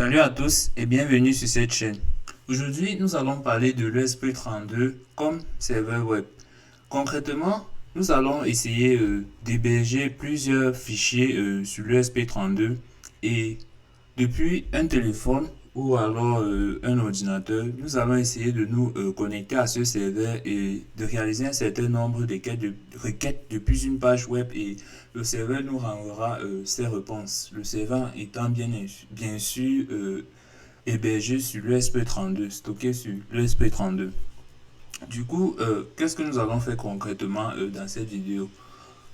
Salut à tous et bienvenue sur cette chaîne. Aujourd'hui, nous allons parler de l'ESP32 comme serveur web. Concrètement, nous allons essayer d'héberger plusieurs fichiers sur l'ESP32 et depuis un téléphone ou alors un ordinateur, nous allons essayer de nous connecter à ce serveur et de réaliser un certain nombre de requêtes depuis une page web et le serveur nous renverra ses réponses. Le serveur étant bien sûr hébergé sur l'ESP32, stocké sur l'ESP32. Du coup, qu'est-ce que nous allons faire concrètement dans cette vidéo?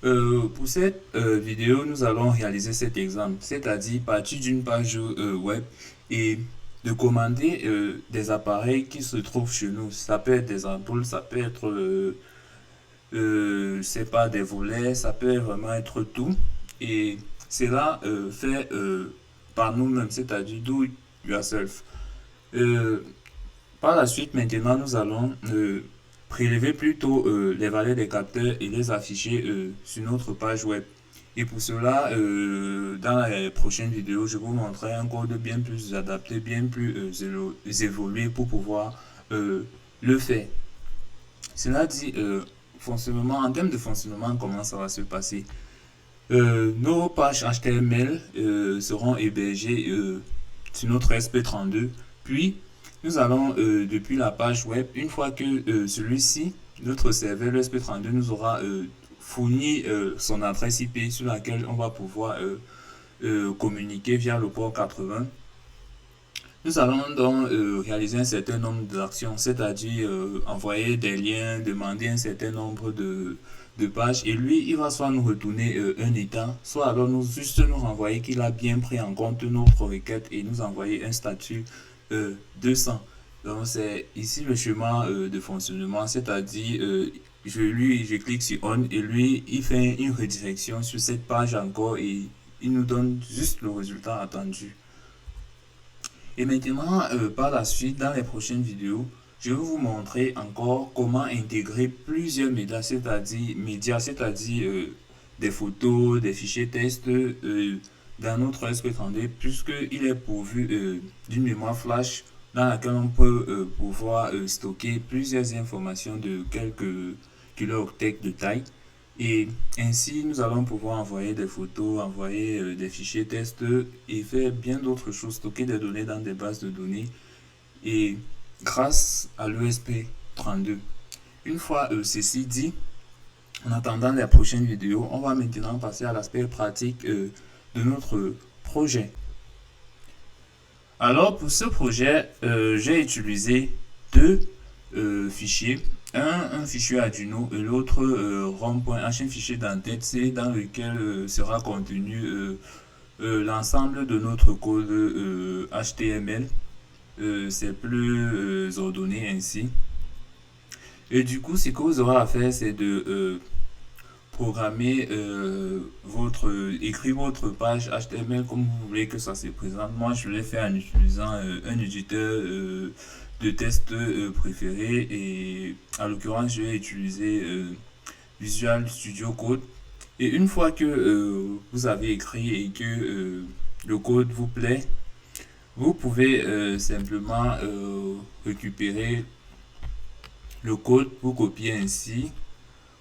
Pour cette vidéo, nous allons réaliser cet exemple, c'est-à-dire partir d'une page web et de commander des appareils qui se trouvent chez nous. Ça peut être des ampoules, ça peut être, c'est pas des volets, ça peut vraiment être tout. Et cela fait par nous-mêmes, c'est-à-dire do it yourself. Euh, Par la suite, maintenant, nous allons prélever plutôt les valeurs des capteurs et les afficher sur notre page web. Et pour cela, dans les prochaines vidéos, je vous montrerai un code bien plus adapté, bien plus évolué pour pouvoir le faire. Cela dit, fonctionnement, en termes de fonctionnement, comment ça va se passer? Nos pages HTML seront hébergées sur notre SP32, puis nous allons, depuis la page web, une fois que celui-ci, notre serveur, le SP32, nous aura fourni son adresse IP sur laquelle on va pouvoir communiquer via le port 80. Nous allons donc réaliser un certain nombre d'actions, c'est-à-dire envoyer des liens, demander un certain nombre de pages, et lui, il va soit nous retourner un état, soit alors juste nous renvoyer qu'il a bien pris en compte notre requête et nous envoyer un statut 200. Donc c'est ici le schéma de fonctionnement, c'est-à-dire je clique sur on et lui il fait une redirection sur cette page encore et il nous donne juste le résultat attendu. Et maintenant, par la suite, dans les prochaines vidéos, je vais vous montrer encore comment intégrer plusieurs médias, c'est-à-dire des photos, des fichiers tests dans notre SP32, puisqu'il est pourvu d'une mémoire flash dans laquelle on peut pouvoir stocker plusieurs informations de quelques kilooctets de taille. Et ainsi, nous allons pouvoir envoyer des photos, envoyer des fichiers tests et faire bien d'autres choses, stocker des données dans des bases de données. Et grâce à l'ESP32. Une fois ceci dit, en attendant les prochaines vidéos, on va maintenant passer à l'aspect pratique de notre projet. Alors pour ce projet, j'ai utilisé deux fichiers. Un fichier Arduino et l'autre rom.h, un fichier d'entête, c'est dans lequel sera contenu l'ensemble de notre code HTML. C'est plus ordonné ainsi. Et du coup, ce que vous aurez à faire, c'est de programmer écrire votre page HTML comme vous voulez que ça se présente. Moi, je l'ai fait en utilisant un éditeur de test préféré et en l'occurrence, je vais utiliser Visual Studio Code. Et une fois que vous avez écrit et que le code vous plaît, vous pouvez simplement récupérer le code, vous copiez ainsi,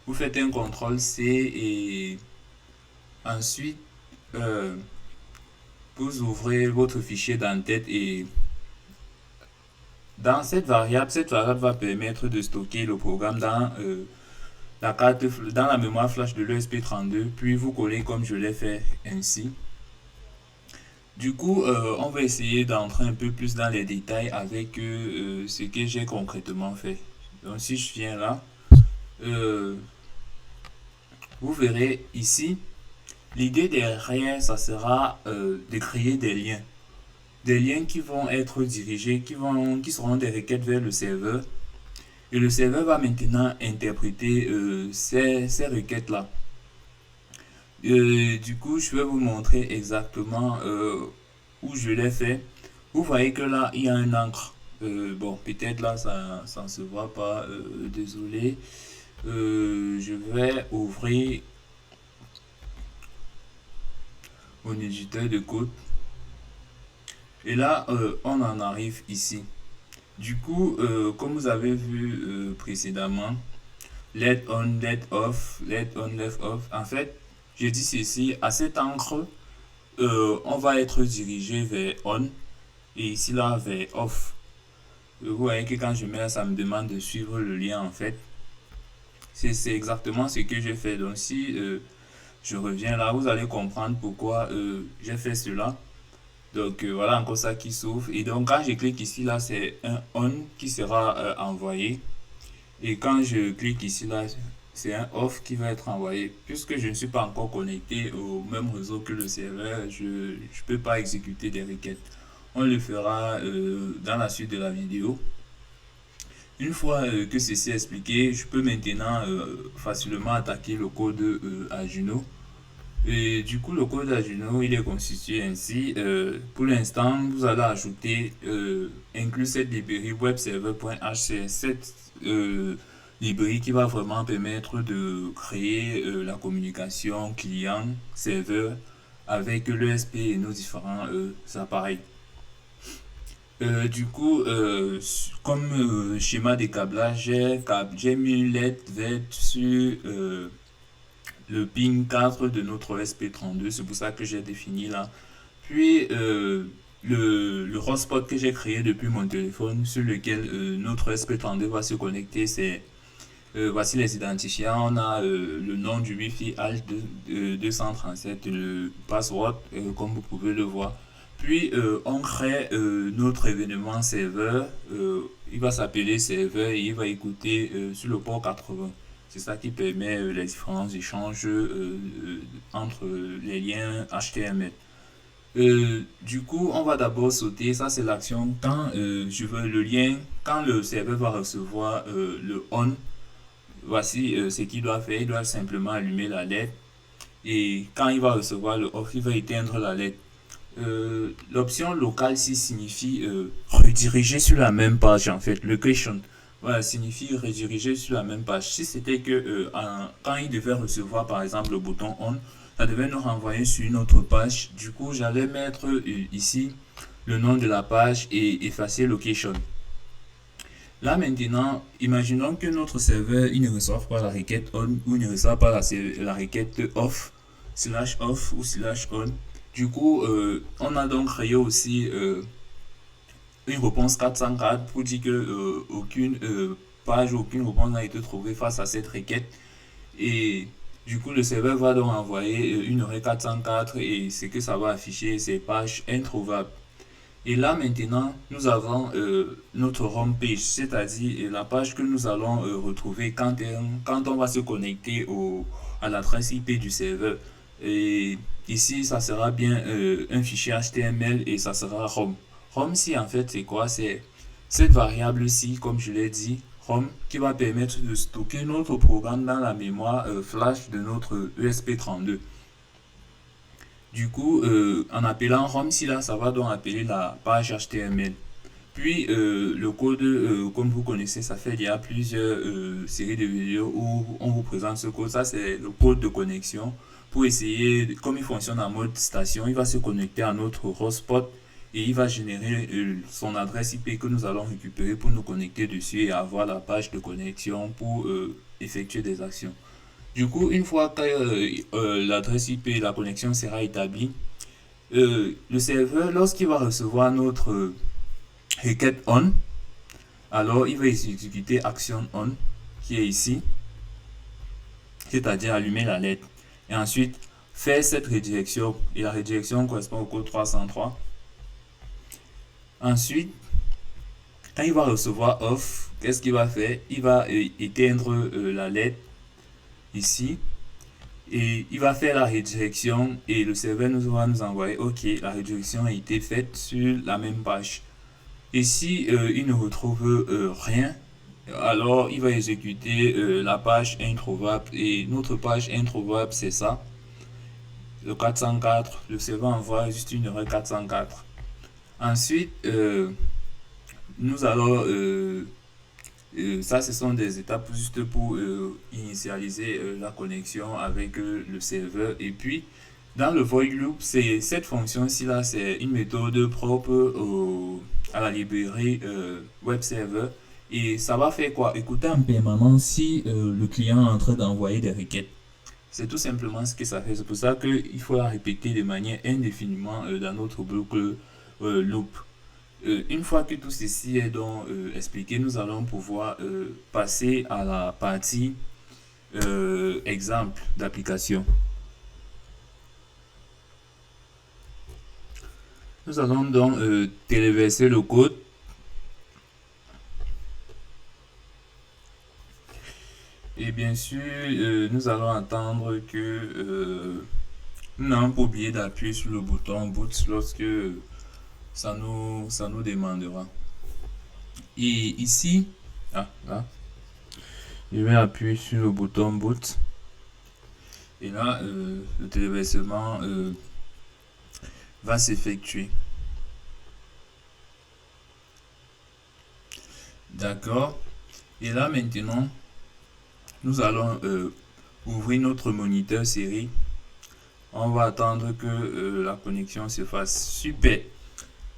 vous faites un CTRL C et ensuite euh, vous ouvrez votre fichier d'entête et dans cette variable va permettre de stocker le programme dans dans la mémoire flash de l'ESP32, puis vous collez comme je l'ai fait ainsi. Du coup, on va essayer d'entrer un peu plus dans les détails avec ce que j'ai concrètement fait. Donc si je viens là, euh, vous verrez ici, l'idée derrière, ça sera de créer des liens. Des liens qui vont être dirigés, qui seront des requêtes vers le serveur. Et le serveur va maintenant interpréter ces requêtes-là. Du coup, je vais vous montrer exactement où je l'ai fait. Vous voyez que là, il y a un encre. Bon, peut-être là, ça ne se voit pas. Désolé. Je vais ouvrir mon éditeur de code. Et là, on en arrive ici. Du coup, comme vous avez vu précédemment, let on, let off, let on, let off. En fait, je dis ceci, à cet encre, on va être dirigé vers on et ici là vers off. Vous voyez que quand je mets là, ça me demande de suivre le lien en fait. C'est exactement ce que j'ai fait. Donc si je reviens là, vous allez comprendre pourquoi j'ai fait cela. Donc voilà encore ça qui s'ouvre. Et donc quand je clique ici là, c'est un on qui sera envoyé. Et quand je clique ici là, c'est un off qui va être envoyé. Puisque je ne suis pas encore connecté au même réseau que le serveur, je ne peux pas exécuter des requêtes. On le fera dans la suite de la vidéo. Une fois que ceci est expliqué, je peux maintenant facilement attaquer le code Arduino. Et du coup, le code Arduino, il est constitué ainsi. Pour l'instant, vous allez ajouter inclus cette librairie webserver.hcs, cette librairie qui va vraiment permettre de créer la communication client-serveur avec l'ESP et nos différents appareils. Du coup, comme schéma de câblage, j'ai mis une LED verte sur le pin 4 de notre SP32, c'est pour ça que j'ai défini là. Puis le hotspot que j'ai créé depuis mon téléphone sur lequel notre SP32 va se connecter, c'est voici les identifiants. On a le nom du Wi-Fi alt 237, le password comme vous pouvez le voir. Puis on crée notre événement serveur. Il va s'appeler serveur et il va écouter sur le port 80. C'est ça qui permet les différents échanges entre les liens HTML. Du coup, on va d'abord sauter. Ça, c'est l'action quand je veux le lien. Quand le serveur va recevoir le on, voici ce qu'il doit faire. Il doit simplement allumer la LED. Et quand il va recevoir le off, il va éteindre la LED. L'option locale ici signifie rediriger sur la même page en fait. Location, voilà, signifie rediriger sur la même page. Si c'était que quand il devait recevoir par exemple le bouton on, ça devait nous renvoyer sur une autre page. Du coup, j'allais mettre ici le nom de la page et effacer location. Là maintenant, imaginons que notre serveur il ne reçoive pas la requête on ou il ne reçoit pas la requête off, /off ou /on. Du coup, on a donc créé aussi une réponse 404 pour dire que aucune page, aucune réponse n'a été trouvée face à cette requête. Et du coup, le serveur va donc envoyer une requête 404 et ce que ça va afficher, c'est page introuvable. Et là maintenant, nous avons notre home page, c'est-à-dire la page que nous allons retrouver quand on va se connecter à l'adresse IP du serveur. Et ici, ça sera bien un fichier HTML et ça sera home. Home, si en fait, c'est quoi? C'est cette variable-ci, comme je l'ai dit, home, qui va permettre de stocker notre programme dans la mémoire flash de notre ESP32. Du coup, en appelant home, si là, ça va donc appeler la page HTML. Puis, le code, comme vous connaissez, ça fait déjà plusieurs séries de vidéos où on vous présente ce code. Ça, c'est le code de connexion. Pour essayer, comme il fonctionne en mode station, il va se connecter à notre hotspot et il va générer son adresse IP que nous allons récupérer pour nous connecter dessus et avoir la page de connexion pour effectuer des actions. Du coup, une fois que l'adresse IP et la connexion sera établie, le serveur, lorsqu'il va recevoir notre requête on, alors il va exécuter action on qui est ici, c'est-à-dire allumer la lettre. Et ensuite, faire cette redirection. Et la redirection correspond au code 303. Ensuite, quand il va recevoir off, qu'est-ce qu'il va faire? Il va éteindre la lettre ici. Et il va faire la redirection et le serveur va nous envoyer ok, la redirection a été faite sur la même page. Et si il ne retrouve rien, alors il va exécuter la page introuvable et notre page introuvable c'est ça, le 404. Le serveur envoie juste une erreur 404. Ensuite nous allons ça ce sont des étapes juste pour initialiser la connexion avec le serveur. Et puis Dans le void loop, c'est cette fonction-ci là, c'est une méthode propre à la librairie web server. Et ça va faire quoi? Écouter en permanence si le client est en train d'envoyer des requêtes. C'est tout simplement ce que ça fait. C'est pour ça qu'il faut la répéter de manière indéfiniment dans notre boucle loop. Une fois que tout ceci est donc expliqué, nous allons pouvoir passer à la partie exemple d'application. Nous allons donc téléverser le code. Et bien sûr, nous allons attendre que nous n'avons pas oublié d'appuyer sur le bouton boot lorsque ça nous demandera. Et ici, là, je vais appuyer sur le bouton boot. Et là, le téléversement va s'effectuer. D'accord. Et là maintenant, nous allons ouvrir notre moniteur série. On va attendre que la connexion se fasse. Super.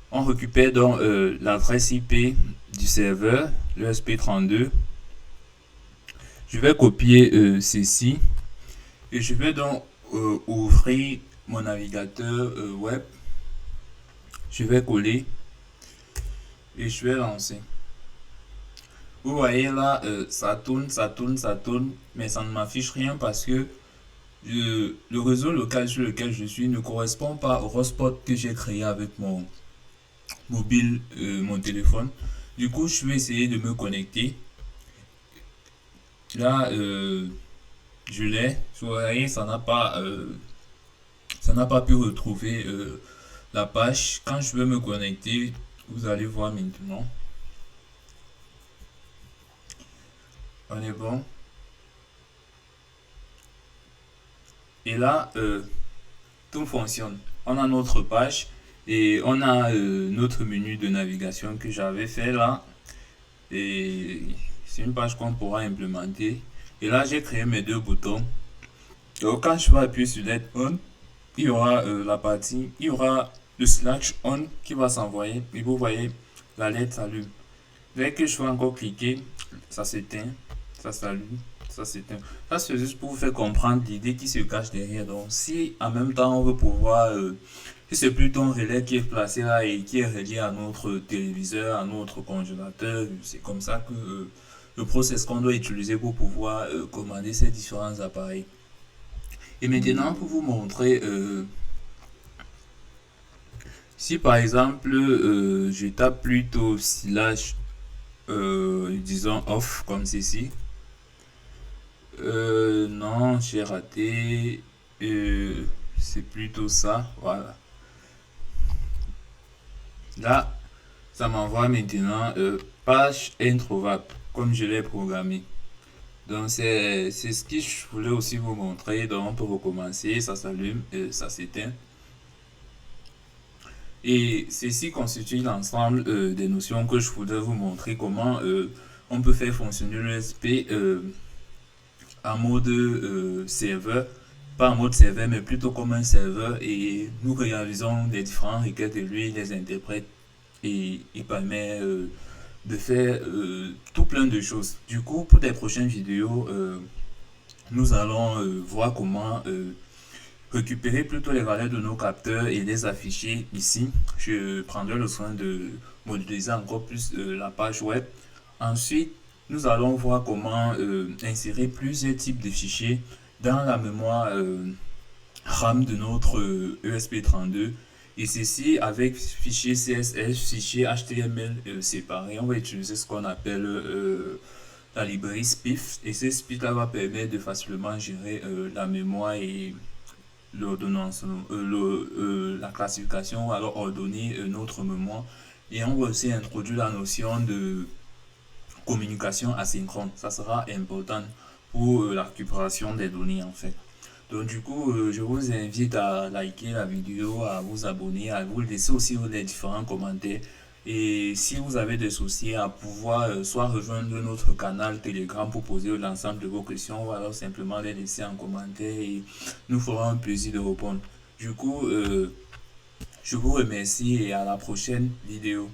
On récupère donc l'adresse IP du serveur, le SP32. Je vais copier ceci et je vais donc ouvrir mon navigateur web. Je vais coller et je vais lancer. Vous voyez là, ça tourne, mais ça ne m'affiche rien parce que le réseau local sur lequel je suis ne correspond pas au hotspot que j'ai créé avec mon mobile, mon téléphone. Du coup, je vais essayer de me connecter. Là, je l'ai. Vous voyez, ça n'a pas pu retrouver la page. Quand je vais me connecter, vous allez voir maintenant. On est bon. Et là, tout fonctionne. On a notre page et on a notre menu de navigation que j'avais fait là. Et c'est une page qu'on pourra implémenter. Et là, j'ai créé mes deux boutons. Donc, quand je vais appuyer sur LED on, il y aura il y aura le slash on qui va s'envoyer. Et vous voyez, la LED s'allume. Dès que je vais encore cliquer, ça s'éteint, ça s'allume, ça s'éteint. Ça, c'est juste pour vous faire comprendre l'idée qui se cache derrière. Donc, si en même temps on veut pouvoir, si c'est plutôt un relais qui est placé là et qui est relié à notre téléviseur, à notre congélateur, c'est comme ça que le process qu'on doit utiliser pour pouvoir commander ces différents appareils. Et maintenant, pour vous montrer, si par exemple, je tape plutôt slash, disons off comme ceci. Non, j'ai raté. C'est plutôt ça. Voilà. Là, ça m'envoie maintenant page introuvable, comme je l'ai programmé. Donc, c'est ce que je voulais aussi vous montrer. Donc, on peut recommencer. Ça s'allume, ça s'éteint. Et ceci constitue l'ensemble des notions que je voudrais vous montrer. Comment on peut faire fonctionner l'USP en mode serveur, pas en mode serveur mais plutôt comme un serveur, et nous réalisons des différentes requêtes et lui les interprète et il permet de faire tout plein de choses. Du coup, pour des prochaines vidéos, nous allons voir comment récupérer plutôt les valeurs de nos capteurs et les afficher ici. Je prendrai le soin de modéliser encore plus la page web. Ensuite, nous allons voir comment insérer plusieurs types de fichiers dans la mémoire RAM de notre ESP32. Et ceci avec fichiers CSS, fichiers HTML séparés. On va utiliser ce qu'on appelle la librairie SPIF. Et ce SPIF là va permettre de facilement gérer la mémoire et l'ordonnance, la classification, ou alors ordonner notre mémoire. Et on va aussi introduire la notion de communication asynchrone. Ça sera important pour la récupération des données en fait. Donc du coup, je vous invite à liker la vidéo, à vous abonner, à vous laisser aussi les différents commentaires. Et si vous avez des soucis, à pouvoir soit rejoindre notre canal Telegram pour poser l'ensemble de vos questions, ou alors simplement les laisser en commentaire et nous ferons un plaisir de répondre. Du coup, je vous remercie et à la prochaine vidéo.